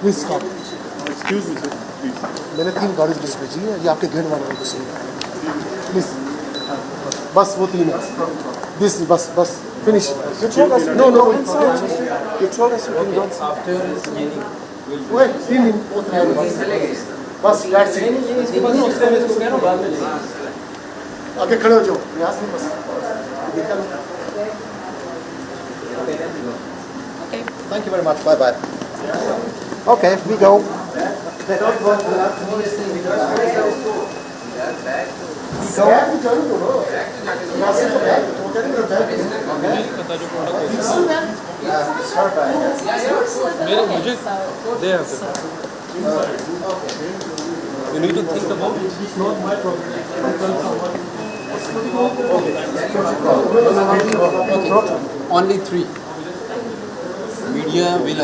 Please stop. Excuse me, sir. Please. मैंने 3 गाड़ी list भेजी है, ये आपके गेट वाले को सही है. Please. बस वो 3 है. This बस finish. You told us. No. You told us we can go. After meeting. Wait, 3 minutes. बस that's it. आगे खड़े हो जाओ. प्रयास नहीं बस. Okay. Thank you very much. Bye. Okay, we go. मुझे दे You need to think about it. It's not my problem. Only 3. Media will